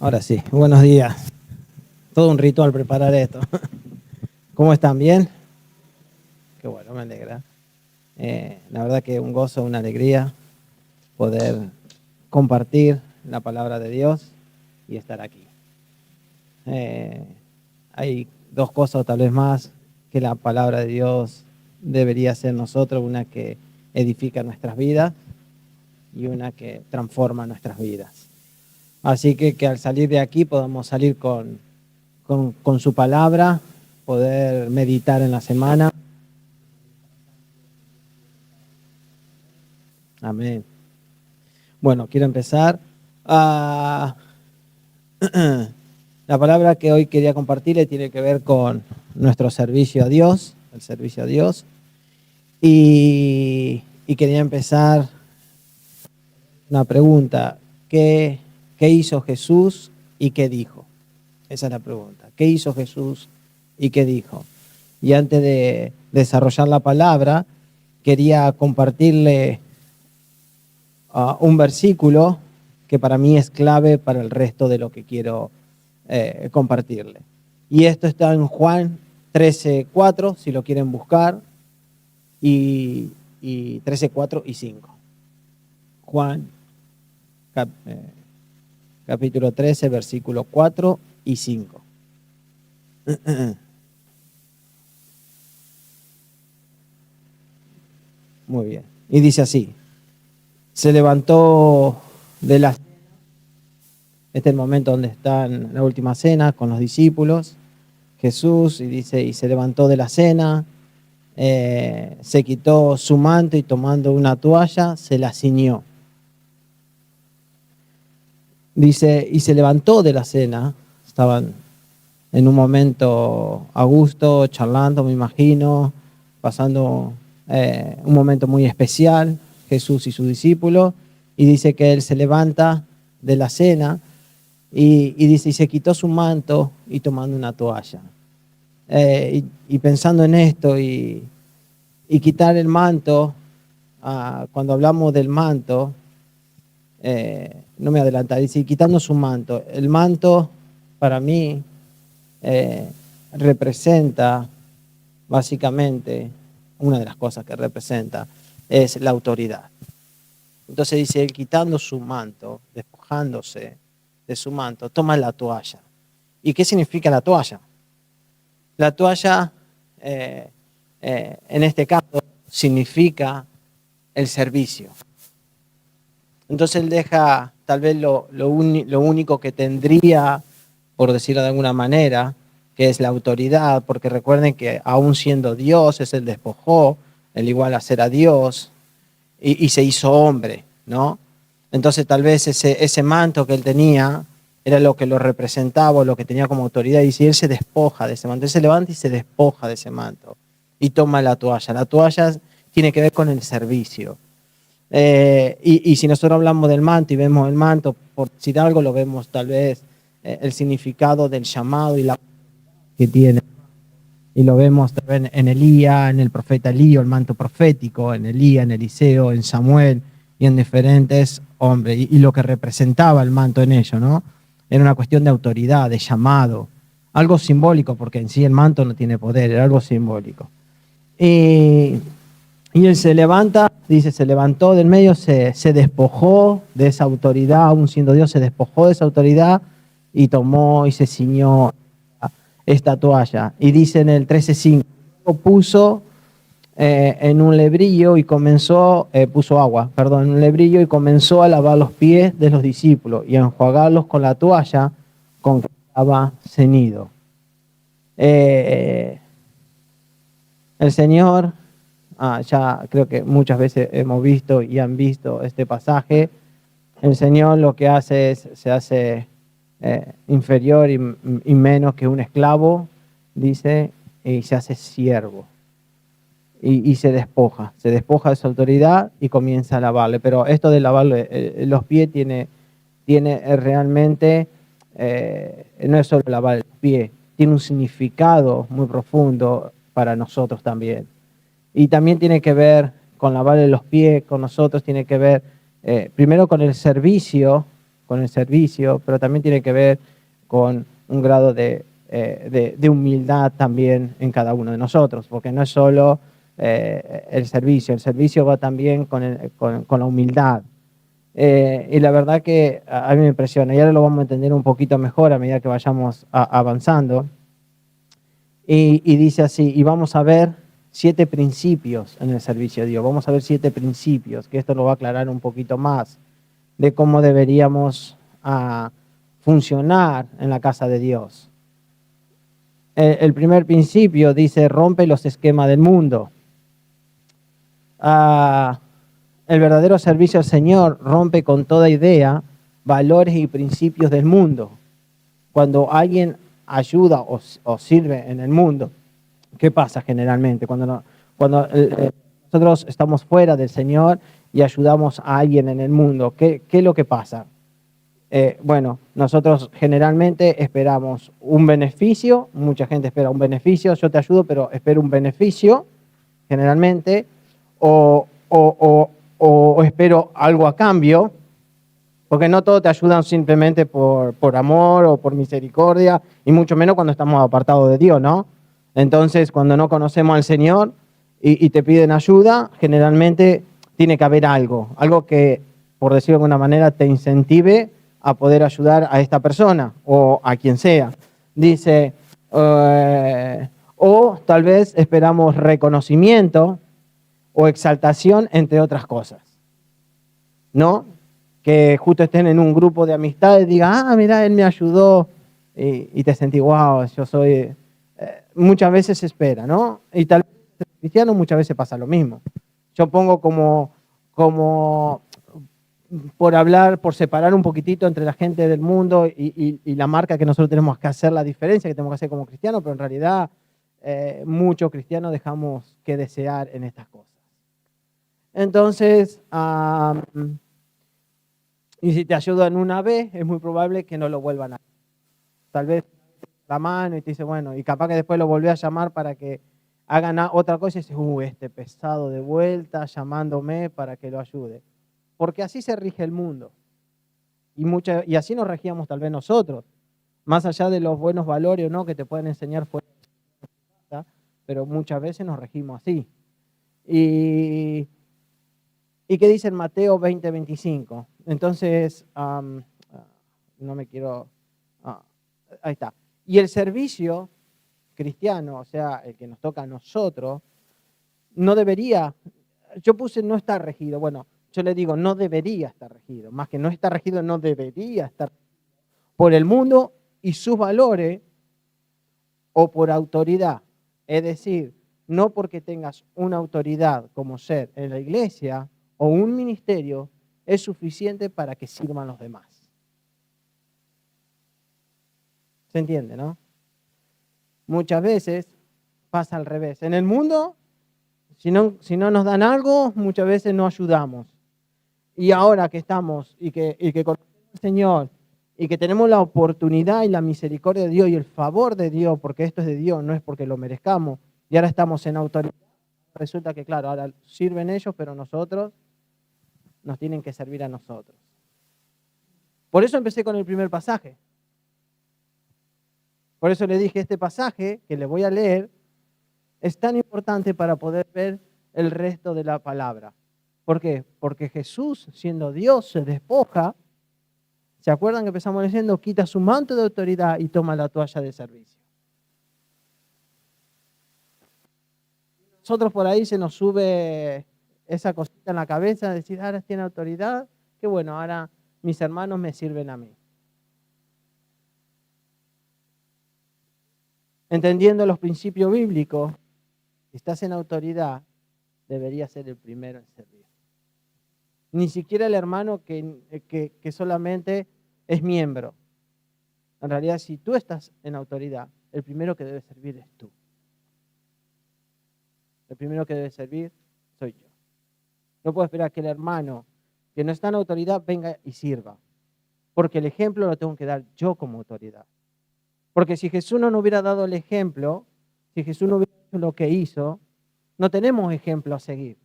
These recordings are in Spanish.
Ahora sí, buenos días. Todo un ritual preparar esto. ¿Cómo están? ¿Bien? Qué bueno, me alegra. La verdad que un gozo, una alegría poder compartir la palabra de Dios y estar aquí. Hay dos cosas tal vez más que la palabra de Dios debería ser nosotros, una que edifica nuestras vidas y una que transforma nuestras vidas. Así que al salir de aquí podamos salir con su palabra, poder meditar en la semana. Amén. Bueno, quiero empezar. La palabra que hoy quería compartirle tiene que ver con nuestro servicio a Dios, el servicio a Dios. Y quería empezar una pregunta. ¿Qué hizo Jesús y qué dijo? Esa es la pregunta. ¿Qué hizo Jesús y qué dijo? Y antes de desarrollar la palabra, quería compartirle un versículo que para mí es clave para el resto de lo que quiero compartirle. Y esto está en Juan 13:4, si lo quieren buscar, y 13:4 y 5. Juan capítulo 13, versículo 4 y 5. Muy bien. Y dice así: se levantó de la cena. Este es el momento donde está en la última cena con los discípulos, Jesús, y dice, y se levantó de la cena, se quitó su manto y tomando una toalla, se la ciñó. Dice, y se levantó de la cena, estaban en un momento a gusto, charlando, me imagino, pasando un momento muy especial, Jesús y su discípulo, y dice que él se levanta de la cena y dice, y se quitó su manto y tomando una toalla. Y pensando en esto y quitar el manto, cuando hablamos del manto, no me adelantaré, dice, quitando su manto. El manto para mí representa básicamente, una de las cosas que representa es la autoridad. Entonces dice, él quitando su manto, despojándose de su manto, toma la toalla. ¿Y qué significa la toalla? La toalla, en este caso, significa el servicio. Entonces él deja tal vez lo único que tendría, por decirlo de alguna manera, que es la autoridad, porque recuerden que aún siendo Dios, él se despojó, él igual a ser a Dios, y se hizo hombre, ¿no? Entonces tal vez ese manto que él tenía era lo que lo representaba, lo que tenía como autoridad, y si él se despoja de ese manto, él se levanta y se despoja de ese manto, y toma la toalla. La toalla tiene que ver con el servicio. Y si nosotros hablamos del manto y vemos el manto, por decir algo, lo vemos tal vez el significado del llamado y la que tiene. Y lo vemos también en Elías, en el profeta Elías, el manto profético, en Elías, en Eliseo, en Samuel y en diferentes hombres. Y lo que representaba el manto en ello, ¿no? Era una cuestión de autoridad, de llamado. Algo simbólico, porque en sí el manto no tiene poder, era algo simbólico. Y él se levanta, dice, se levantó del medio, se despojó de esa autoridad, aún siendo Dios, se despojó de esa autoridad y tomó y se ciñó esta toalla. Y dice en el 13:5, puso en un lebrillo y comenzó, puso agua, perdón, en un lebrillo y comenzó a lavar los pies de los discípulos y a enjuagarlos con la toalla con que estaba ceñido. El Señor... ya creo que muchas veces hemos visto y han visto este pasaje. El Señor lo que hace es, se hace inferior y menos que un esclavo, dice, y se hace siervo. Y se despoja de su autoridad y comienza a lavarle. Pero esto de lavarle los pies tiene realmente, no es solo lavar el pie, tiene un significado muy profundo para nosotros también. Y también tiene que ver con lavarle los pies con nosotros, tiene que ver primero con el servicio con el servicio, pero también tiene que ver con un grado de humildad también en cada uno de nosotros, porque no es solo el servicio va también con la humildad. Y la verdad que a mí me impresiona, y ahora lo vamos a entender un poquito mejor a medida que vayamos avanzando. Y dice así, y vamos a ver 7 principios en el servicio de Dios, vamos a ver 7 principios, que esto lo va a aclarar un poquito más, de cómo deberíamos funcionar en la casa de Dios. El primer principio dice, rompe los esquemas del mundo. El verdadero servicio al Señor rompe con toda idea, valores y principios del mundo. Cuando alguien ayuda o sirve en el mundo, ¿qué pasa generalmente? Cuando nosotros estamos fuera del Señor y ayudamos a alguien en el mundo, ¿qué es lo que pasa? Bueno, nosotros generalmente esperamos un beneficio, mucha gente espera un beneficio, yo te ayudo, pero espero un beneficio, generalmente, o espero algo a cambio, porque no todos te ayudan simplemente por amor o por misericordia, y mucho menos cuando estamos apartados de Dios, ¿no? Entonces, cuando no conocemos al Señor y te piden ayuda, generalmente tiene que haber algo que, por decirlo de alguna manera, te incentive a poder ayudar a esta persona o a quien sea. Dice, o tal vez esperamos reconocimiento o exaltación, entre otras cosas, ¿no? Que justo estén en un grupo de amistades y digan, mira, él me ayudó, y te sentís, wow, yo soy... muchas veces se espera, ¿no? Y tal vez en cristiano muchas veces pasa lo mismo. Yo pongo como por separar un poquitito entre la gente del mundo y la marca que nosotros tenemos que hacer, la diferencia que tenemos que hacer como cristianos, pero en realidad muchos cristianos dejamos que desear en estas cosas. Entonces, y si te ayudan una vez, es muy probable que no lo vuelvan a hacer. Tal vez la mano y te dice, bueno, y capaz que después lo volvés a llamar para que hagan otra cosa y dices, este pesado de vuelta llamándome para que lo ayude. Porque así se rige el mundo. Y así nos regíamos tal vez nosotros, más allá de los buenos valores o no que te pueden enseñar fuera de casa, pero muchas veces nos regimos así. ¿Y qué dice en Mateo 20:25? Entonces, no me quiero... ahí está. Y el servicio cristiano, o sea, el que nos toca a nosotros, no debería, yo puse no está regido, bueno, yo le digo no debería estar regido, más que no está regido, no debería estar por el mundo y sus valores o por autoridad. Es decir, no porque tengas una autoridad como ser en la iglesia o un ministerio, es suficiente para que sirvan los demás. ¿Se entiende, no? Muchas veces pasa al revés. En el mundo, si no nos dan algo, muchas veces no ayudamos. Y ahora que estamos y que conocemos al Señor y que tenemos la oportunidad y la misericordia de Dios y el favor de Dios, porque esto es de Dios, no es porque lo merezcamos, y ahora estamos en autoridad, resulta que claro, ahora sirven ellos, pero nosotros nos tienen que servir a nosotros. Por eso empecé con el primer pasaje. Por eso le dije, este pasaje que le voy a leer es tan importante para poder ver el resto de la palabra. ¿Por qué? Porque Jesús, siendo Dios, se despoja. ¿Se acuerdan que empezamos diciendo? Quita su manto de autoridad y toma la toalla de servicio. Nosotros por ahí se nos sube esa cosita en la cabeza de decir, ahora tiene autoridad, qué bueno, ahora mis hermanos me sirven a mí. Entendiendo los principios bíblicos, si estás en autoridad, deberías ser el primero en servir. Ni siquiera el hermano que solamente es miembro. En realidad, si tú estás en autoridad, el primero que debe servir es tú. El primero que debe servir soy yo. No puedo esperar que el hermano que no está en autoridad venga y sirva. Porque el ejemplo lo tengo que dar yo como autoridad. Porque si Jesús no nos hubiera dado el ejemplo, si Jesús no hubiera hecho lo que hizo, no tenemos ejemplo a seguir.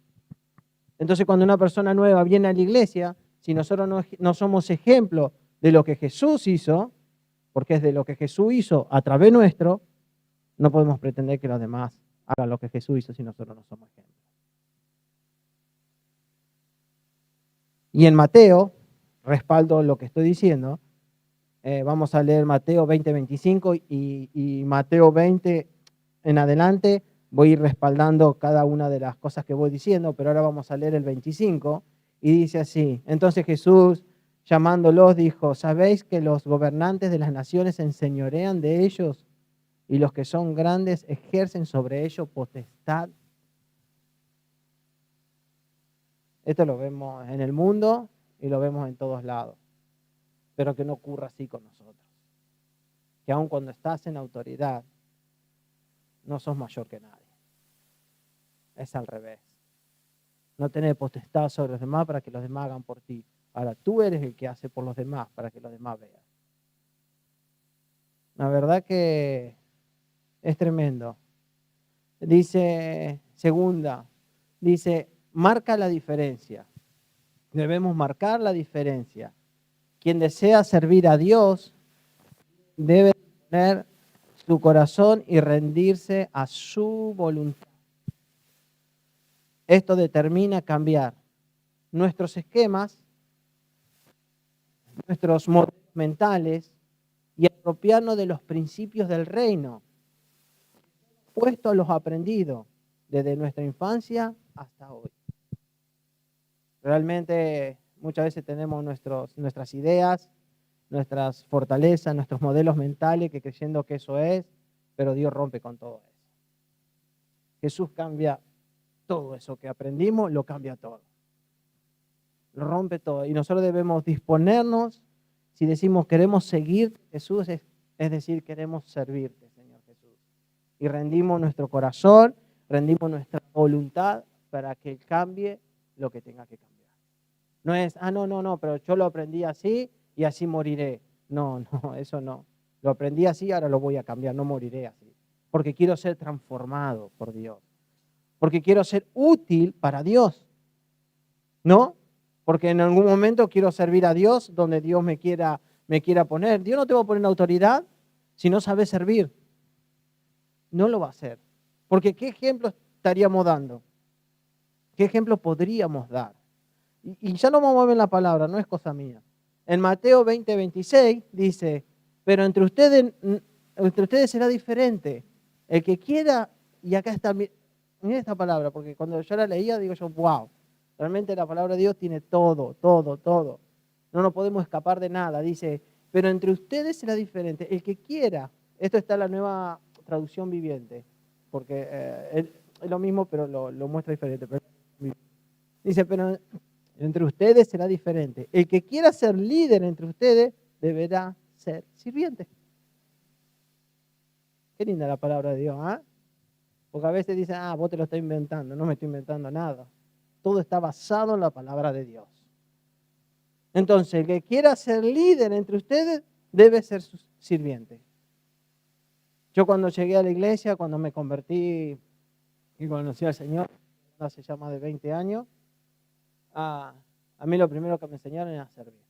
Entonces, cuando una persona nueva viene a la iglesia, si nosotros no somos ejemplo de lo que Jesús hizo, porque es de lo que Jesús hizo a través nuestro, no podemos pretender que los demás hagan lo que Jesús hizo si nosotros no somos ejemplos. Y en Mateo, respaldo lo que estoy diciendo, vamos a leer Mateo 20, 25 y Mateo 20 en adelante. Voy a ir respaldando cada una de las cosas que voy diciendo, pero ahora vamos a leer el 25 y dice así: entonces Jesús, llamándolos, dijo: ¿sabéis que los gobernantes de las naciones se enseñorean de ellos y los que son grandes ejercen sobre ellos potestad? Esto lo vemos en el mundo y lo vemos en todos lados, pero que no ocurra así con nosotros. Que aun cuando estás en autoridad, no sos mayor que nadie. Es al revés. No tenés potestad sobre los demás para que los demás hagan por ti. Ahora tú eres el que hace por los demás para que los demás vean. La verdad que es tremendo. Dice, segunda, dice, marca la diferencia. Debemos marcar la diferencia. Quien desea servir a Dios debe poner su corazón y rendirse a su voluntad. Esto determina cambiar nuestros esquemas, nuestros modelos mentales y apropiarnos de los principios del reino, puesto a los aprendidos desde nuestra infancia hasta hoy. Realmente muchas veces tenemos nuestras ideas, nuestras fortalezas, nuestros modelos mentales que creyendo que eso es, pero Dios rompe con todo eso. Jesús cambia todo eso que aprendimos, lo cambia todo. Lo rompe todo. Y nosotros debemos disponernos, si decimos queremos seguir Jesús, es decir, queremos servirte, Señor Jesús. Y rendimos nuestro corazón, rendimos nuestra voluntad para que Él cambie lo que tenga que cambiar. No es, no, pero yo lo aprendí así y así moriré. No, eso no. Lo aprendí así, ahora lo voy a cambiar, no moriré así. Porque quiero ser transformado por Dios. Porque quiero ser útil para Dios. ¿No? Porque en algún momento quiero servir a Dios donde Dios me quiera poner. Dios no te va a poner en autoridad si no sabes servir. No lo va a hacer. Porque ¿qué ejemplo estaríamos dando? ¿Qué ejemplo podríamos dar? Y ya lo vamos a ver en la palabra, no es cosa mía. En Mateo 20, 26 dice, pero entre ustedes será diferente. El que quiera, y acá está, miren esta palabra, porque cuando yo la leía digo yo, wow, realmente la palabra de Dios tiene todo. No nos podemos escapar de nada. Dice, pero entre ustedes será diferente. El que quiera, esto está en la nueva traducción viviente, porque es lo mismo, pero lo muestra diferente. Dice, pero entre ustedes será diferente. El que quiera ser líder entre ustedes deberá ser sirviente. Qué linda la palabra de Dios, ¿ah? Porque a veces dicen, vos te lo estás inventando. No me estoy inventando nada. Todo está basado en la palabra de Dios. Entonces, el que quiera ser líder entre ustedes debe ser su sirviente. Yo cuando llegué a la iglesia, cuando me convertí y conocí al Señor, hace ya más de 20 años, a mí lo primero que me enseñaron era servir.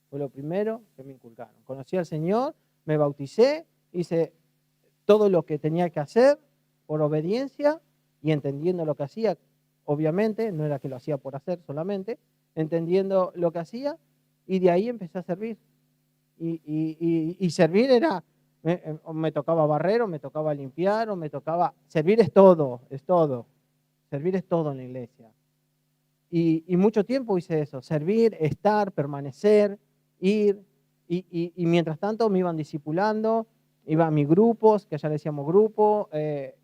Fue lo primero que me inculcaron. Conocí al Señor, me bauticé, hice todo lo que tenía que hacer por obediencia y entendiendo lo que hacía. Obviamente, no era que lo hacía por hacer solamente, entendiendo lo que hacía, y de ahí empecé a servir. Y servir era, me tocaba barrer, o me tocaba limpiar, o me tocaba... Servir es todo. Servir es todo en la iglesia. Y mucho tiempo hice eso, servir, estar, permanecer, ir, y mientras tanto me iban discipulando, iba a mis grupos, que allá le decíamos grupo,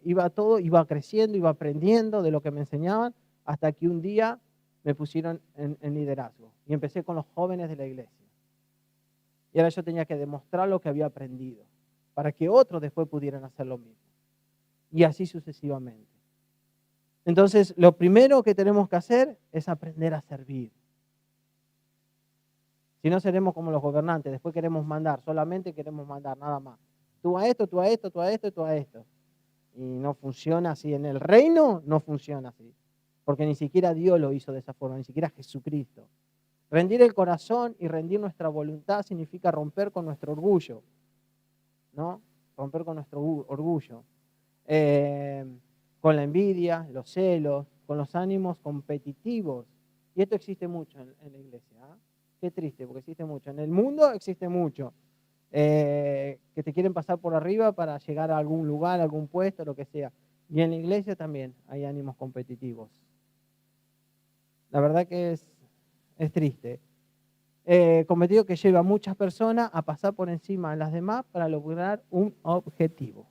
iba todo, iba creciendo, iba aprendiendo de lo que me enseñaban, hasta que un día me pusieron en liderazgo y empecé con los jóvenes de la iglesia. Y ahora yo tenía que demostrar lo que había aprendido, para que otros después pudieran hacer lo mismo. Y así sucesivamente. Entonces, lo primero que tenemos que hacer es aprender a servir. Si no, seremos como los gobernantes. Después queremos mandar, solamente queremos mandar, nada más. Tú a esto, tú a esto, tú a esto y tú a esto. Y no funciona así. En el reino no funciona así. Porque ni siquiera Dios lo hizo de esa forma, ni siquiera Jesucristo. Rendir el corazón y rendir nuestra voluntad significa romper con nuestro orgullo, ¿no? Romper con nuestro orgullo. Con la envidia, los celos, con los ánimos competitivos. Y esto existe mucho en la iglesia. ¿Eh? Qué triste, porque existe mucho. En el mundo existe mucho. Que te quieren pasar por arriba para llegar a algún lugar, a algún puesto, lo que sea. Y en la iglesia también hay ánimos competitivos. La verdad que es triste. Competido que lleva a muchas personas a pasar por encima de las demás para lograr un objetivo.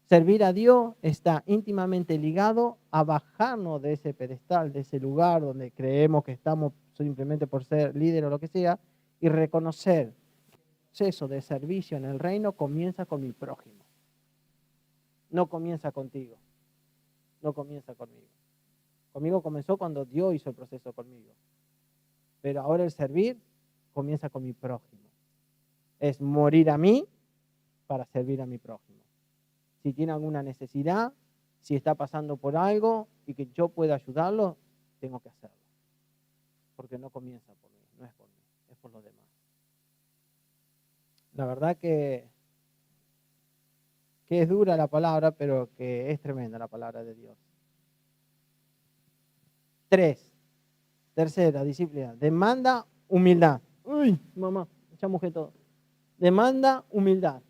Servir a Dios está íntimamente ligado a bajarnos de ese pedestal, de ese lugar donde creemos que estamos simplemente por ser líder o lo que sea, y reconocer que el proceso de servicio en el reino comienza con mi prójimo. No comienza contigo, no comienza conmigo. Conmigo comenzó cuando Dios hizo el proceso conmigo. Pero ahora el servir comienza con mi prójimo. Es morir a mí para servir a mi prójimo. Si tiene alguna necesidad, si está pasando por algo y que yo pueda ayudarlo, tengo que hacerlo. Porque no comienza por mí, no es por mí, es por los demás. La verdad que es dura la palabra, pero que es tremenda la palabra de Dios. 3. Tercera disciplina. Demanda humildad. Uy, mamá, ya mojé todo. Demanda humildad.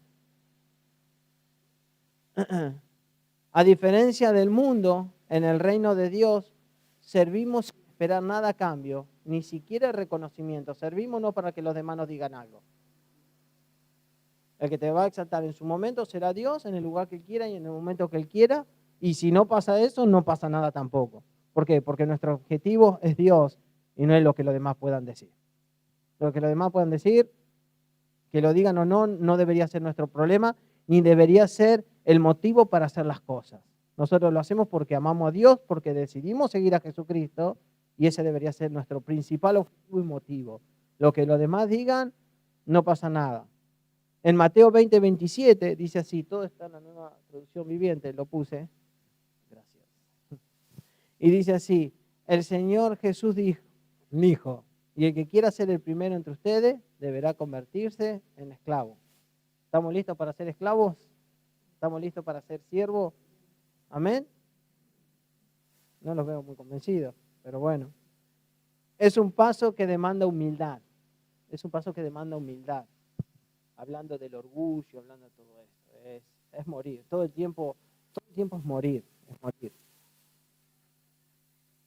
A diferencia del mundo, en el reino de Dios, servimos sin esperar nada a cambio, ni siquiera reconocimiento. Servimos no para que los demás nos digan algo. El que te va a exaltar en su momento será Dios, en el lugar que Él quiera y en el momento que Él quiera. Y si no pasa eso, no pasa nada tampoco. ¿Por qué? Porque nuestro objetivo es Dios y no es lo que los demás puedan decir. Lo que los demás puedan decir, que lo digan o no, no debería ser nuestro problema, ni debería ser el motivo para hacer las cosas. Nosotros lo hacemos porque amamos a Dios, porque decidimos seguir a Jesucristo, y ese debería ser nuestro principal objetivo y motivo. Lo que los demás digan, no pasa nada. En Mateo 20:27 dice así, todo está en la nueva traducción viviente, lo puse. Gracias. Y dice así, el Señor Jesús dijo, y el que quiera ser el primero entre ustedes deberá convertirse en esclavo. ¿Estamos listos para ser esclavos? ¿Estamos listos para ser siervos? ¿Amén? No los veo muy convencidos, pero bueno. Es un paso que demanda humildad. Es un paso que demanda humildad. Hablando del orgullo, hablando de todo esto. Es morir. Todo el tiempo es morir. Es morir.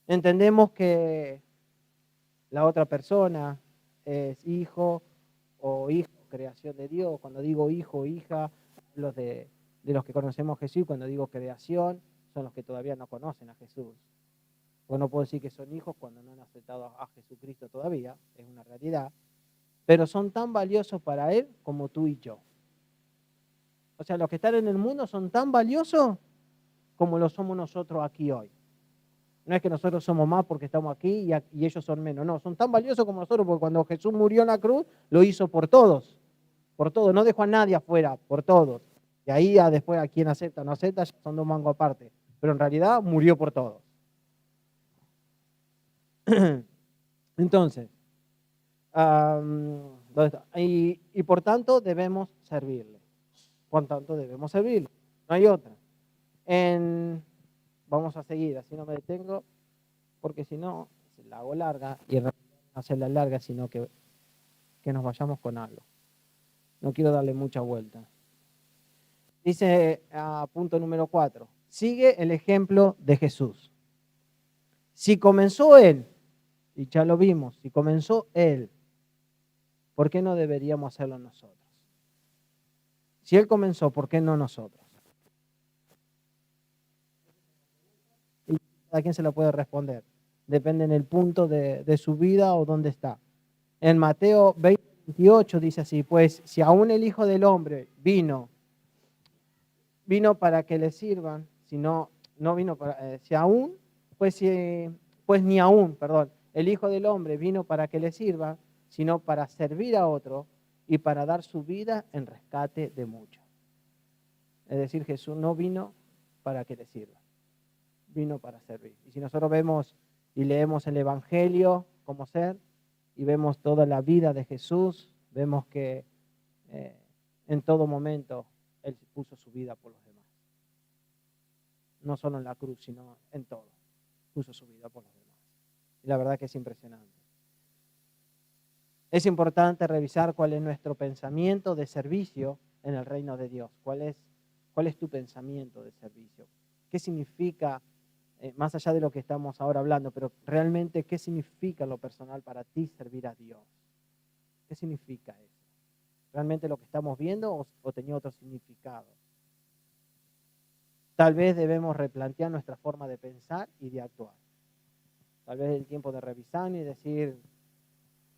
Entendemos que la otra persona es hijo o hija, creación de Dios. Cuando digo hijo o hija, hablo de los que conocemos a Jesús. Cuando digo creación, son los que todavía no conocen a Jesús. Pues no puedo decir que son hijos cuando no han aceptado a Jesucristo todavía, es una realidad. Pero son tan valiosos para Él como tú y yo. O sea, los que están en el mundo son tan valiosos como lo somos nosotros aquí hoy. No es que nosotros somos más porque estamos aquí y ellos son menos. No, son tan valiosos como nosotros porque cuando Jesús murió en la cruz, lo hizo por todos. Por todos, no dejó a nadie afuera, por todos. Y ahí después a quien acepta o no acepta, son dos mangos aparte. Pero en realidad murió por todos. Entonces, ¿dónde está? Y por tanto debemos servirle. Por tanto debemos servirle. No hay otra. Vamos a seguir, así no me detengo, porque si no, se la hago larga y no hacerla larga, sino que nos vayamos con algo. No quiero darle mucha vuelta. Dice punto número 4. Sigue el ejemplo de Jesús. Si comenzó Él, y ya lo vimos, si comenzó Él, ¿por qué no deberíamos hacerlo nosotros? Si Él comenzó, ¿por qué no nosotros? Y a quién se lo puede responder. Depende en el punto de su vida o dónde está. En Mateo 20:28 dice así, pues si aún el Hijo del Hombre vino para que le sirvan, si no vino para, si aún, pues ni aún, perdón, el Hijo del Hombre vino para que le sirva, sino para servir a otro y para dar su vida en rescate de muchos. Es decir, Jesús no vino para que le sirva, vino para servir. Y si nosotros vemos y leemos el Evangelio, como ser y vemos toda la vida de Jesús, vemos que en todo momento Él puso su vida por los demás. No solo en la cruz, sino en todo. Puso su vida por los demás. Y la verdad que es impresionante. Es importante revisar cuál es nuestro pensamiento de servicio en el reino de Dios. ¿Cuál es tu pensamiento de servicio? ¿Qué significa, más allá de lo que estamos ahora hablando, pero realmente qué significa en lo personal para ti servir a Dios? ¿Qué significa eso? ¿Realmente lo que estamos viendo o tenía otro significado? Tal vez debemos replantear nuestra forma de pensar y de actuar. Tal vez es el tiempo de revisar y decir,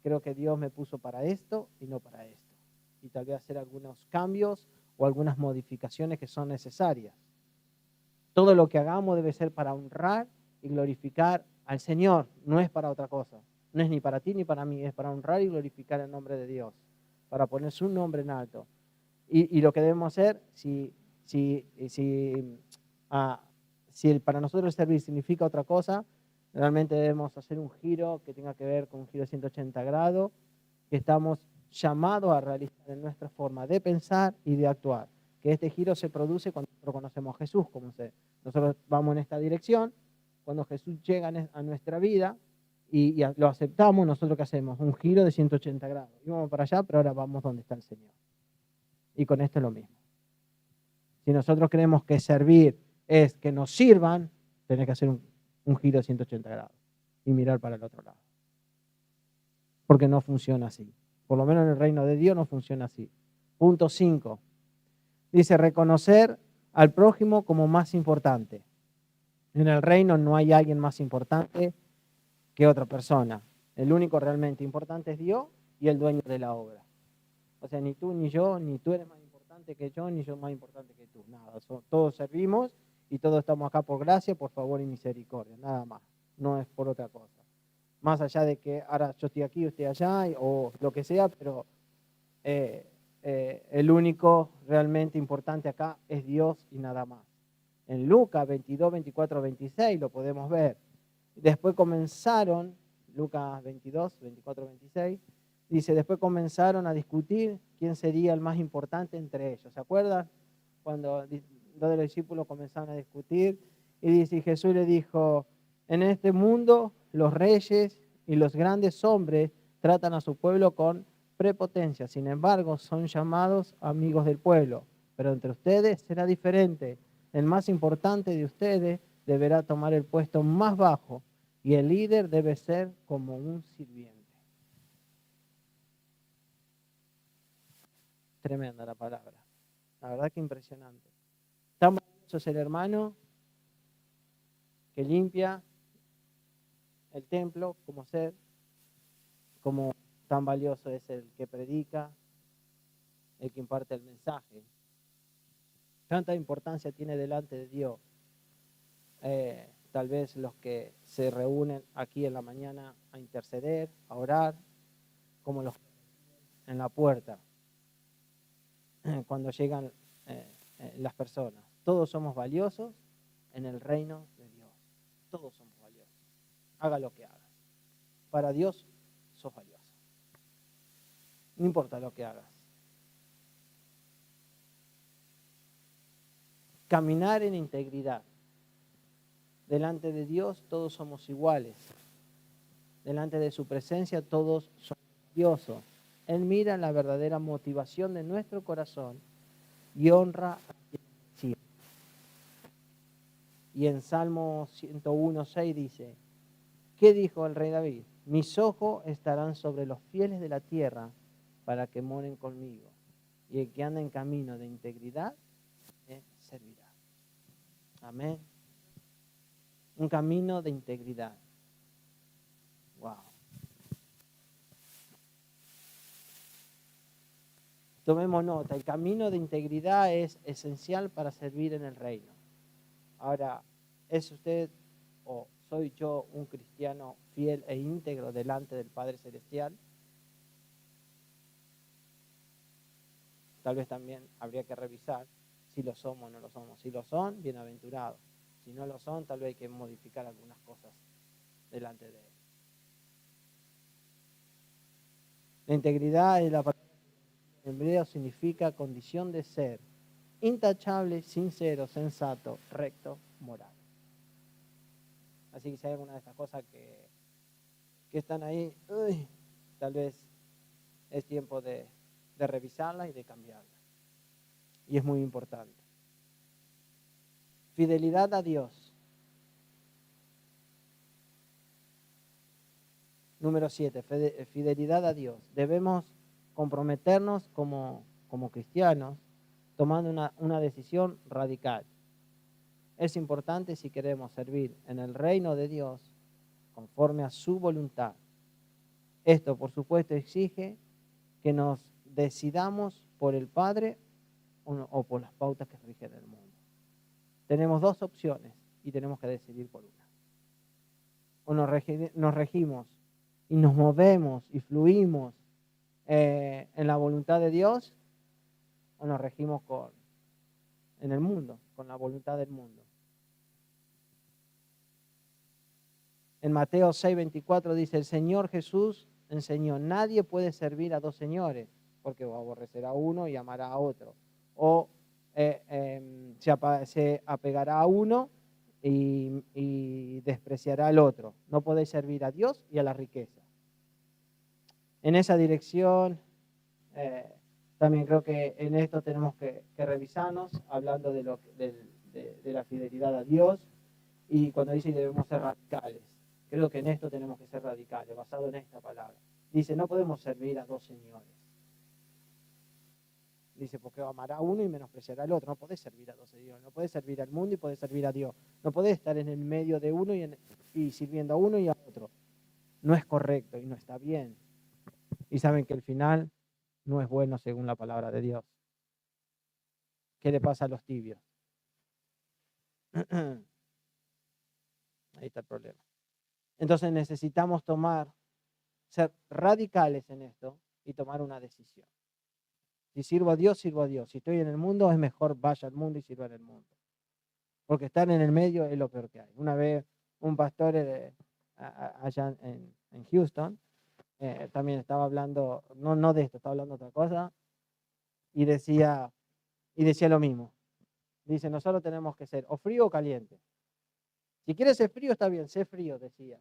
creo que Dios me puso para esto y no para esto. Y tal vez hacer algunos cambios o algunas modificaciones que son necesarias. Todo lo que hagamos debe ser para honrar y glorificar al Señor, no es para otra cosa. No es ni para ti ni para mí, es para honrar y glorificar el nombre de Dios, para poner su nombre en alto. Y lo que debemos hacer, si para nosotros el servir significa otra cosa, realmente debemos hacer un giro que tenga que ver con un giro de 180 grados, que estamos llamados a realizar en nuestra forma de pensar y de actuar. Que este giro se produce cuando nosotros conocemos a Jesús, nosotros vamos en esta dirección, cuando Jesús llega a nuestra vida y lo aceptamos, nosotros ¿qué hacemos? Un giro de 180 grados. Íbamos para allá, pero ahora vamos donde está el Señor. Y con esto es lo mismo. Si nosotros creemos que servir es que nos sirvan, tenés que hacer un giro de 180 grados y mirar para el otro lado. Porque no funciona así. Por lo menos en el reino de Dios no funciona así. Punto 5. Dice reconocer al prójimo como más importante. En el reino no hay alguien más importante que otra persona. El único realmente importante es Dios y el dueño de la obra. O sea, ni tú ni yo, ni tú eres más importante que yo, ni yo más importante que tú. Nada, todos servimos y todos estamos acá por gracia, por favor y misericordia. Nada más, no es por otra cosa. Más allá de que ahora yo estoy aquí, usted allá, o lo que sea, pero el único realmente importante acá es Dios y nada más. En Lucas 22, 24, 26 lo podemos ver. Después comenzaron, Lucas 22, 24, 26, dice, después comenzaron a discutir quién sería el más importante entre ellos. ¿Se acuerdan? Cuando dos de los discípulos comenzaron a discutir y dice, Jesús le dijo, en este mundo los reyes y los grandes hombres tratan a su pueblo con prepotencia. Sin embargo, son llamados amigos del pueblo. Pero entre ustedes será diferente. El más importante de ustedes deberá tomar el puesto más bajo y el líder debe ser como un sirviente. Tremenda la palabra. La verdad que impresionante. Tan valioso es el hermano que limpia el templo como ser, como tan valioso es el que predica, el que imparte el mensaje. Tanta importancia tiene delante de Dios. Tal vez los que se reúnen aquí en la mañana a interceder, a orar, como los en la puerta, cuando llegan las personas. Todos somos valiosos en el reino de Dios. Todos somos valiosos. Haga lo que hagas. Para Dios sos valioso. No importa lo que hagas. Caminar en integridad. Delante de Dios todos somos iguales. Delante de su presencia todos somos valiosos. Él mira la verdadera motivación de nuestro corazón y honra a quien sirve. Y en Salmo 101:6 dice, ¿qué dijo el rey David? Mis ojos estarán sobre los fieles de la tierra para que moren conmigo. Y el que anda en camino de integridad me servirá. Amén. Un camino de integridad. Wow. Tomemos nota, el camino de integridad es esencial para servir en el reino. Ahora, ¿es usted o soy yo un cristiano fiel e íntegro delante del Padre Celestial? Tal vez también habría que revisar si lo somos o no lo somos. Si lo son, bienaventurados. Si no lo son, tal vez hay que modificar algunas cosas delante de Él. La integridad es la palabra en hebreo significa condición de ser intachable, sincero, sensato, recto, moral. Así que si hay alguna de estas cosas que están ahí, tal vez es tiempo de revisarlas y de cambiarlas. Y es muy importante. Fidelidad a Dios. Número 7, fidelidad a Dios. Debemos comprometernos como cristianos tomando una decisión radical. Es importante si queremos servir en el reino de Dios conforme a su voluntad. Esto, por supuesto, exige que nos decidamos por el Padre o por las pautas que rigen el mundo. Tenemos dos opciones y tenemos que decidir por una. O nos regimos y nos movemos y fluimos en la voluntad de Dios, o nos regimos en el mundo, con la voluntad del mundo. En Mateo 6:24 dice, el Señor Jesús enseñó, nadie puede servir a dos señores, porque aborrecerá a uno y amará a otro. O se apegará a uno y despreciará al otro. No podéis servir a Dios y a la riqueza. En esa dirección, también creo que en esto tenemos que revisarnos, hablando de la fidelidad a Dios, y cuando dice que debemos ser radicales. Creo que en esto tenemos que ser radicales, basado en esta palabra. Dice, no podemos servir a dos señores. Dice, porque amará a uno y menospreciará al otro. No podés servir a dos señores. No podés servir al mundo y podés servir a Dios. No podés estar en el medio de uno y sirviendo a uno y a otro. No es correcto y no está bien. Y saben que el final no es bueno según la palabra de Dios. ¿Qué le pasa a los tibios? Ahí está el problema. Entonces necesitamos ser radicales en esto y tomar una decisión. Si sirvo a Dios, sirvo a Dios. Si estoy en el mundo, es mejor vaya al mundo y sirva en el mundo. Porque estar en el medio es lo peor que hay. Una vez un pastor allá en Houston también estaba hablando, no de esto, estaba hablando de otra cosa, y decía lo mismo. Dice, nosotros tenemos que ser o frío o caliente. Si quieres ser frío, está bien, sé frío, decía.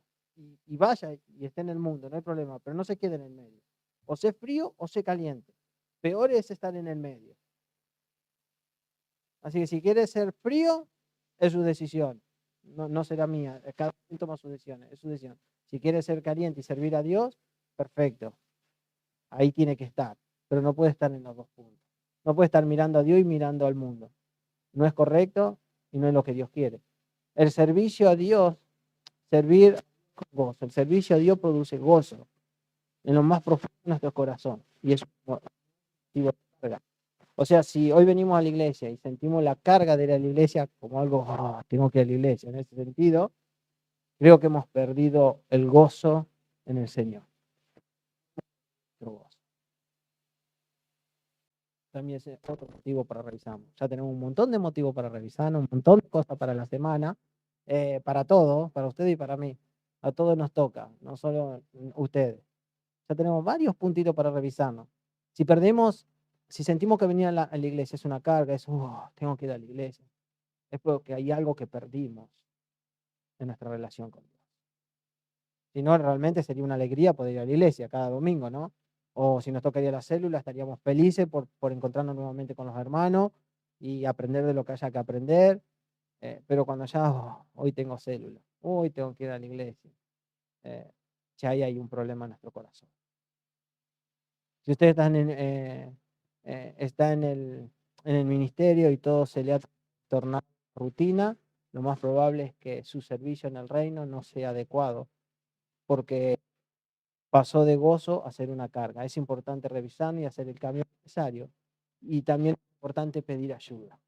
Y vaya y esté en el mundo, no hay problema, pero no se quede en el medio. O sé frío o sé caliente. Peor es estar en el medio. Así que si quieres ser frío, es su decisión. No será mía. Cada uno toma sus decisiones, es su decisión. Si quieres ser caliente y servir a Dios, perfecto. Ahí tiene que estar. Pero no puede estar en los dos puntos. No puede estar mirando a Dios y mirando al mundo. No es correcto y no es lo que Dios quiere. El servicio a Dios, servir con gozo. El servicio a Dios produce gozo en lo más profundo de nuestro corazón. Y es un motivo de carga. O sea, si hoy venimos a la iglesia y sentimos la carga de ir a la iglesia como algo, tengo que ir a la iglesia, en ese sentido, creo que hemos perdido el gozo en el Señor. También es otro motivo para revisar. Ya tenemos un montón de motivos para revisar, un montón de cosas para la semana, para todos, para ustedes y para mí. A todos nos toca, no solo ustedes. Ya tenemos varios puntitos para revisarnos. Si sentimos que venir a la iglesia es una carga, tengo que ir a la iglesia, es porque hay algo que perdimos en nuestra relación con Dios. Si no, realmente sería una alegría poder ir a la iglesia cada domingo, ¿no? O si nos toca ir a la célula, estaríamos felices por encontrarnos nuevamente con los hermanos y aprender de lo que haya que aprender. Pero cuando ya, hoy tengo célula, hoy tengo que ir a la iglesia, ya ahí hay un problema en nuestro corazón. Si ustedes está en el ministerio y todo se le ha tornado rutina, lo más probable es que su servicio en el reino no sea adecuado, porque pasó de gozo a ser una carga. Es importante revisar y hacer el cambio necesario. Y también es importante pedir ayuda,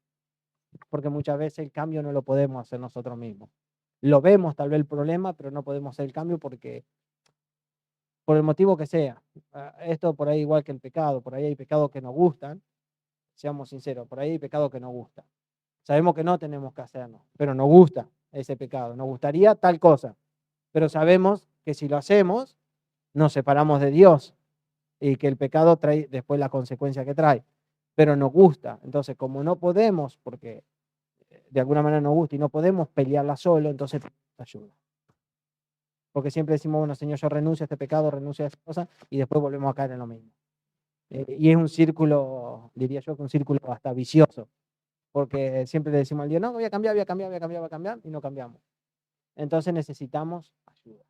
porque muchas veces el cambio no lo podemos hacer nosotros mismos. Lo vemos tal vez el problema, pero no podemos hacer el cambio porque, por el motivo que sea. Esto por ahí igual que el pecado, por ahí hay pecados que nos gustan, seamos sinceros, por ahí hay pecados que nos gustan. Sabemos que no tenemos que hacerlo, pero nos gusta ese pecado, nos gustaría tal cosa, pero sabemos que si lo hacemos, nos separamos de Dios. y que el pecado trae después la consecuencia que trae, pero nos gusta. Entonces, como no podemos, porque de alguna manera nos gusta y no podemos pelearla solo, entonces ayuda. Porque siempre decimos, bueno, Señor, yo renuncio a este pecado, renuncio a esta cosa, y después volvemos a caer en lo mismo. Y es un círculo, diría yo, que un círculo hasta vicioso, porque siempre le decimos al Dios, no, voy a cambiar, voy a cambiar, voy a cambiar, voy a cambiar, y no cambiamos. Entonces necesitamos ayuda,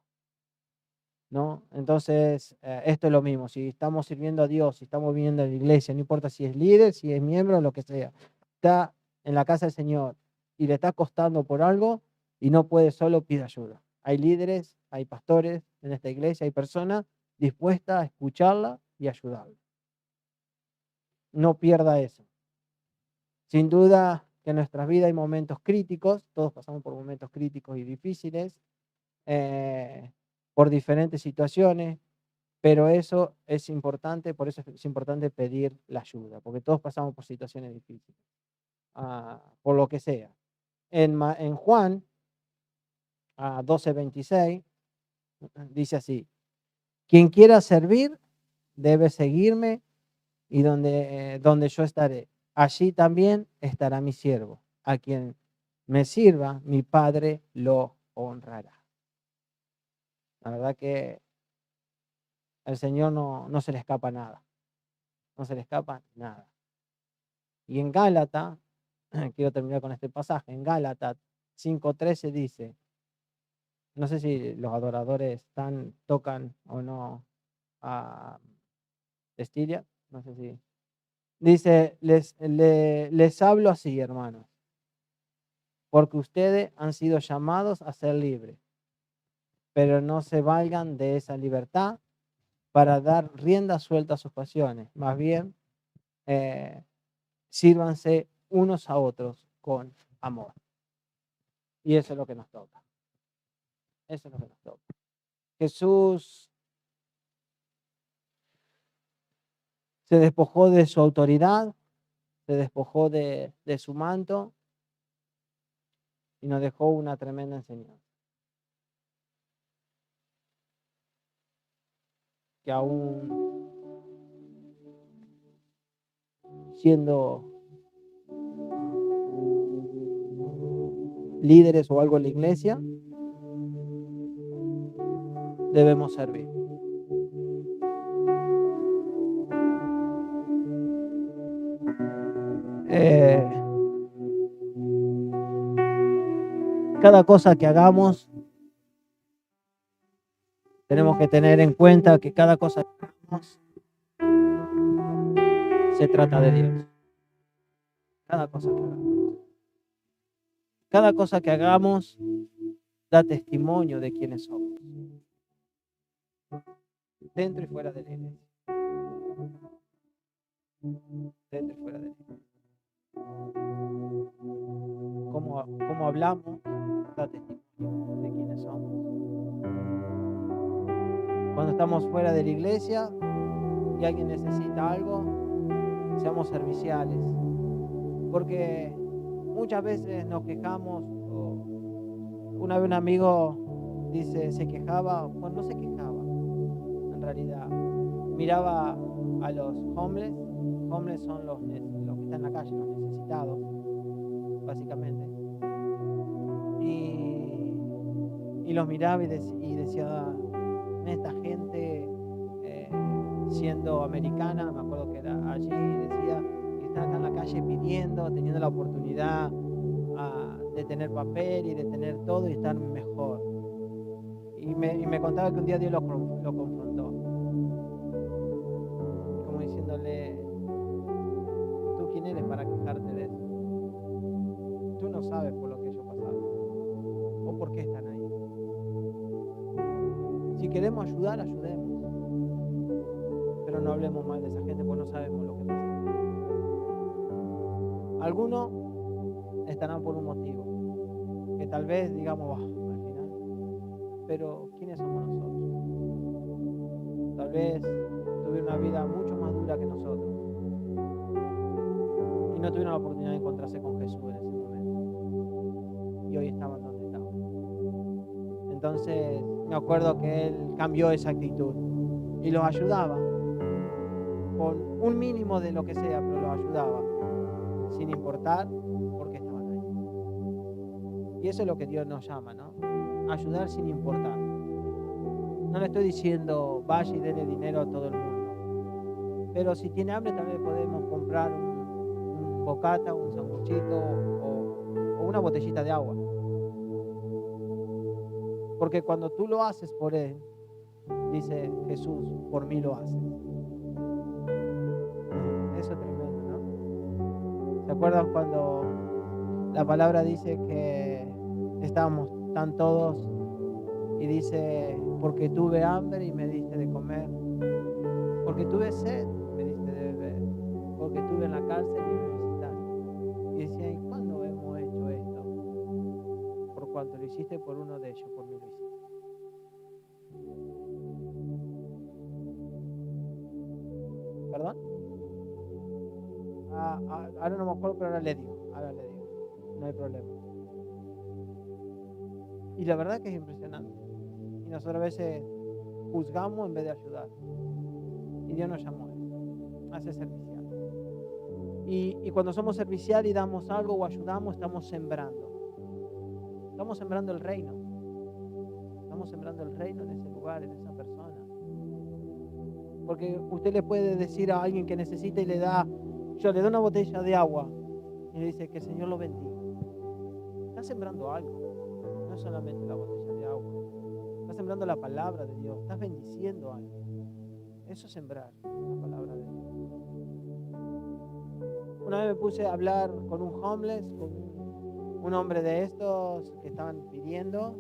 ¿no? Entonces, esto es lo mismo, si estamos sirviendo a Dios, si estamos viniendo a la iglesia, no importa si es líder, si es miembro, lo que sea, está en la casa del Señor y le está costando por algo y no puede solo, pide ayuda. Hay líderes, hay pastores en esta iglesia, hay personas dispuestas a escucharla y ayudarla. No pierda eso. Sin duda que en nuestras vidas hay momentos críticos, todos pasamos por momentos críticos y difíciles, por diferentes situaciones, pero eso es importante, por eso es importante pedir la ayuda, porque todos pasamos por situaciones difíciles, por lo que sea. En Juan 12:26 dice así: quien quiera servir debe seguirme y donde yo estaré, allí también estará mi siervo. A quien me sirva, mi Padre lo honrará. La verdad que al Señor no se le escapa nada. No se le escapa nada. Y en Gálatas, quiero terminar con este pasaje, en Gálatas 5:13 dice, no sé si los adoradores tocan o no a Estiria, no sé si. Dice, les hablo así, hermanos, porque ustedes han sido llamados a ser libres, pero no se valgan de esa libertad para dar rienda suelta a sus pasiones. Más bien, sírvanse unos a otros con amor. Y eso es lo que nos toca. Eso es lo que nos toca. Jesús se despojó de su autoridad, se despojó de su manto y nos dejó una tremenda enseñanza. Que aún siendo líderes o algo en la iglesia, debemos servir. Cada cosa que hagamos, tenemos que tener en cuenta que cada cosa que hagamos se trata de Dios. Cada cosa que hagamos. Cada cosa que hagamos da testimonio de quiénes somos. Dentro y fuera de la iglesia. Dentro y fuera de la iglesia. Cómo hablamos da testimonio de quiénes somos. Cuando estamos fuera de la iglesia y alguien necesita algo, seamos serviciales. Porque muchas veces nos quejamos. Una vez un amigo dice, se quejaba, bueno, no se quejaba, en realidad. Miraba a los homeless. Homeless son los que están en la calle, los necesitados, básicamente. Y los miraba y decía, esta gente siendo americana, me acuerdo que era allí, decía que están acá en la calle pidiendo, teniendo la oportunidad de tener papel y de tener todo y estar mejor. Y me contaba que un día Dios lo confrontó, como diciéndole, ¿tú quién eres para quejarte de eso? Tú no sabes por lo que ellos pasaron o por qué están ahí. Si queremos ayudar, ayudemos, pero no hablemos mal de esa gente porque no sabemos lo que pasa. Algunos estarán por un motivo, que tal vez digamos, al final, pero ¿quiénes somos nosotros? Tal vez tuvieron una vida mucho más dura que nosotros y no tuvieron la oportunidad de encontrarse con Jesús en ese momento y hoy estaban donde estaban. Entonces me acuerdo que él cambió esa actitud y los ayudaba con un mínimo de lo que sea, pero los ayudaba, sin importar por qué estaban ahí. Y eso es lo que Dios nos llama, ¿no? Ayudar sin importar. No le estoy diciendo vaya y dele dinero a todo el mundo, pero si tiene hambre tal vez podemos comprar un bocata, un sanguchito o una botellita de agua. Porque cuando tú lo haces por Él, dice Jesús, por mí lo haces. Eso es tremendo, ¿no? ¿Se acuerdan cuando la palabra dice que están todos y dice, porque tuve hambre y me diste de comer, porque tuve sed y me diste de beber, porque estuve en la cárcel y me visitaste? Y decía, ¿y cuándo hemos hecho esto? Por cuanto lo hiciste por uno de ellos, por mí lo hiciste. ¿Perdón? Ahora no me acuerdo, pero ahora le digo, no hay problema. Y la verdad que es impresionante. Y nosotros a veces juzgamos en vez de ayudar. Y Dios nos llamó a ser servicial. Y cuando somos servicial y damos algo o ayudamos, estamos sembrando. Estamos sembrando el reino. Estamos sembrando el reino en ese lugar, en esa persona. Porque usted le puede decir a alguien que necesita y yo le doy una botella de agua y le dice que el Señor lo bendiga. Está sembrando algo, no solamente la botella de agua. Está sembrando la palabra de Dios, estás bendiciendo algo. Eso es sembrar la palabra de Dios. Una vez me puse a hablar con un homeless, con un hombre de estos que estaban pidiendo.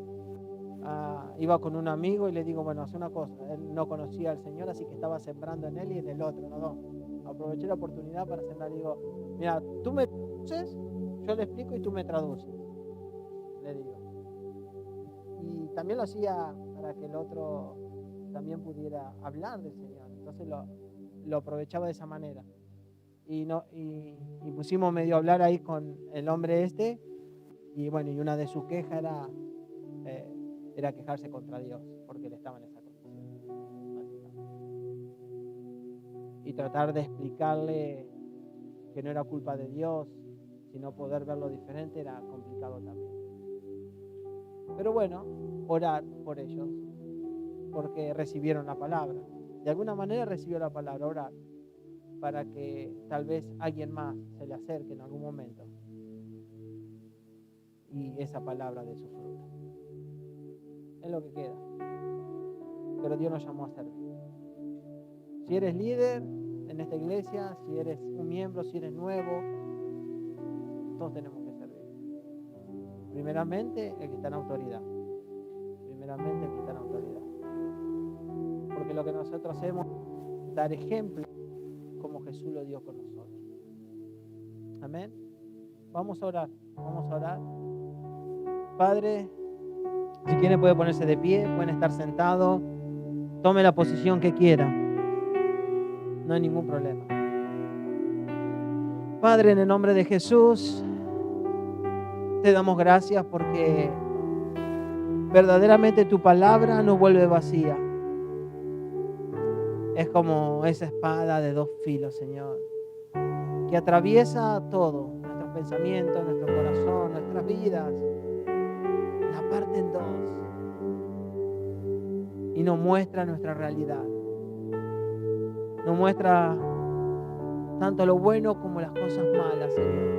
Iba con un amigo y le digo, bueno, hace una cosa. Él no conocía al Señor, así que estaba sembrando en él y en el otro, los dos. Aproveché la oportunidad para sembrar. Digo, mira, tú me traduces, yo le explico y tú me traduces, le digo. Y también lo hacía para que el otro también pudiera hablar del Señor. Entonces lo aprovechaba de esa manera. Y pusimos medio a hablar ahí con el hombre este. Y bueno, y una de sus quejas era quejarse contra Dios, porque él estaba en esa condición. Y tratar de explicarle que no era culpa de Dios, sino poder verlo diferente era complicado también. Pero bueno, orar por ellos, porque recibieron la palabra. De alguna manera recibió la palabra, orar, para que tal vez alguien más se le acerque en algún momento y esa palabra de su fruto. Es lo que queda. Pero Dios nos llamó a servir. Si eres líder en esta iglesia, si eres un miembro, si eres nuevo, todos tenemos que servir. Primeramente, el que está en autoridad. Porque lo que nosotros hacemos es dar ejemplo como Jesús lo dio con nosotros. Amén. Vamos a orar. Padre, si quieren puede ponerse de pie, pueden estar sentados, tome la posición que quiera, no hay ningún problema. Padre, en el nombre de Jesús, te damos gracias porque verdaderamente tu palabra no vuelve vacía. Es como esa espada de dos filos, Señor, que atraviesa todo, nuestros pensamientos, nuestro corazón, nuestras vidas, la parte en dos y nos muestra nuestra realidad. Nos muestra tanto lo bueno como las cosas malas, Señor.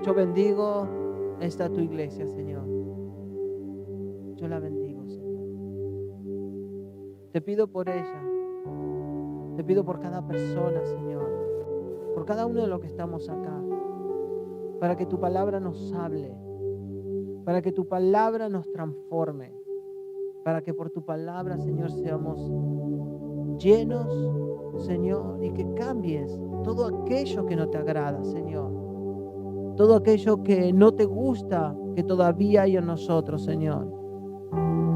Yo bendigo esta tu iglesia, Señor. Yo la bendigo, Señor. Te pido por ella. Te pido por cada persona, Señor. Por cada uno de los que estamos acá. Para que tu palabra nos hable. Para que tu palabra nos transforme. Para que por tu palabra, Señor, seamos llenos, Señor, y que cambies todo aquello que no te agrada, Señor. Todo aquello que no te gusta, que todavía hay en nosotros, Señor.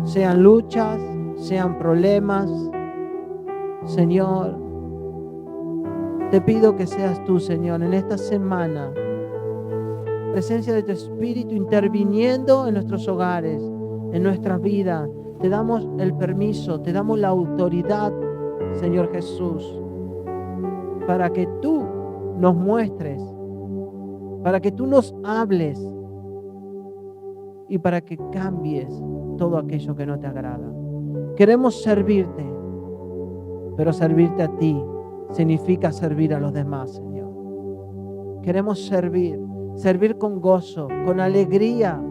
Sean luchas, sean problemas, Señor. Te pido que seas tú, Señor, en esta semana, presencia de tu Espíritu interviniendo en nuestros hogares, en nuestras vidas. Te damos el permiso, te damos la autoridad Señor Jesús, para que tú nos muestres, para que tú nos hables y para que cambies todo aquello que no te agrada. Queremos servirte, pero servirte a ti significa servir a los demás, Señor. Queremos servir con gozo, con alegría,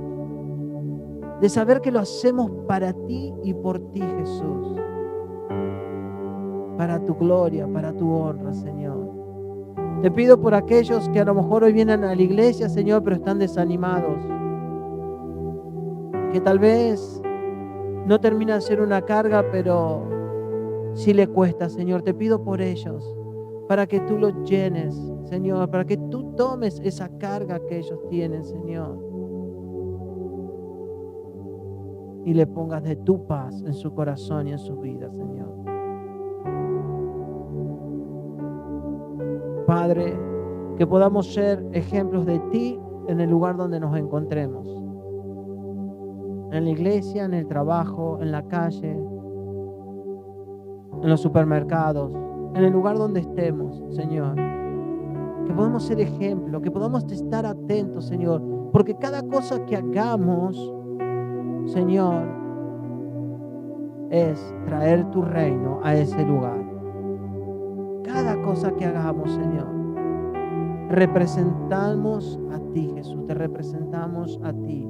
de saber que lo hacemos para ti y por ti, Jesús. Para tu gloria, para tu honra, Señor. Te pido por aquellos que a lo mejor hoy vienen a la iglesia, Señor, pero están desanimados. Que tal vez no termina de ser una carga, pero sí le cuesta, Señor. Te pido por ellos, para que tú los llenes, Señor, para que tú tomes esa carga que ellos tienen, Señor, y le pongas de tu paz en su corazón y en su vida, Señor. Padre, que podamos ser ejemplos de ti en el lugar donde nos encontremos. En la iglesia, en el trabajo, en la calle, en los supermercados, en el lugar donde estemos, Señor. Que podamos ser ejemplo, que podamos estar atentos, Señor, porque cada cosa que hagamos, Señor, es traer tu reino a ese lugar. Cada cosa que hagamos, Señor, representamos a ti, Jesús, te representamos a ti.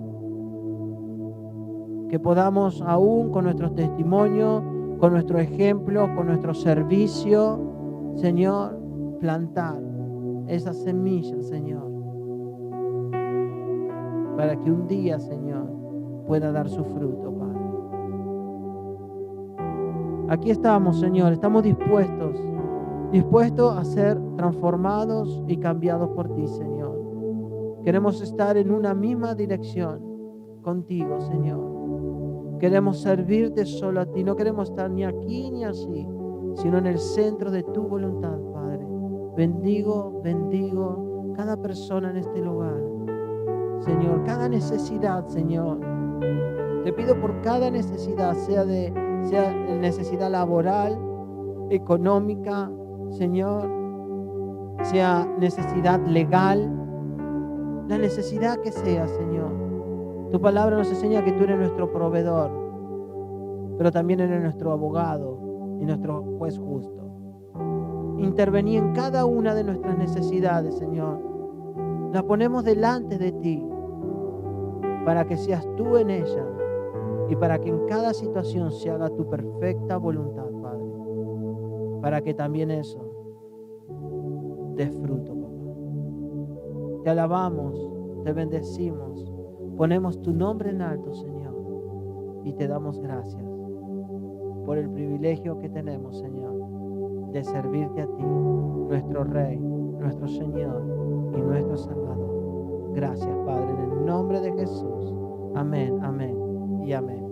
Que podamos aún con nuestros testimonios, con nuestro ejemplo, con nuestro servicio, Señor, plantar esas semillas, Señor, para que un día, Señor, pueda dar su fruto, Padre. Aquí estamos, Señor, estamos dispuestos a ser transformados y cambiados por ti, Señor. Queremos estar en una misma dirección contigo, Señor. Queremos servirte solo a ti, no queremos estar ni aquí ni así, sino en el centro de tu voluntad, Padre. Bendigo cada persona en este lugar, Señor, cada necesidad, Señor. Te pido por cada necesidad, sea necesidad laboral, económica, Señor, sea necesidad legal, la necesidad que sea, Señor. Tu palabra nos enseña que tú eres nuestro proveedor, pero también eres nuestro abogado y nuestro juez justo. Intervení en cada una de nuestras necesidades, Señor. La ponemos delante de ti para que seas tú en ella y para que en cada situación se haga tu perfecta voluntad, Padre. Para que también eso dé fruto, papá. Te alabamos, te bendecimos. Ponemos tu nombre en alto, Señor, y te damos gracias por el privilegio que tenemos, Señor, de servirte a ti, nuestro Rey, nuestro Señor y nuestro Salvador. Gracias, Padre, en el nombre de Jesús. Amén, amén y amén.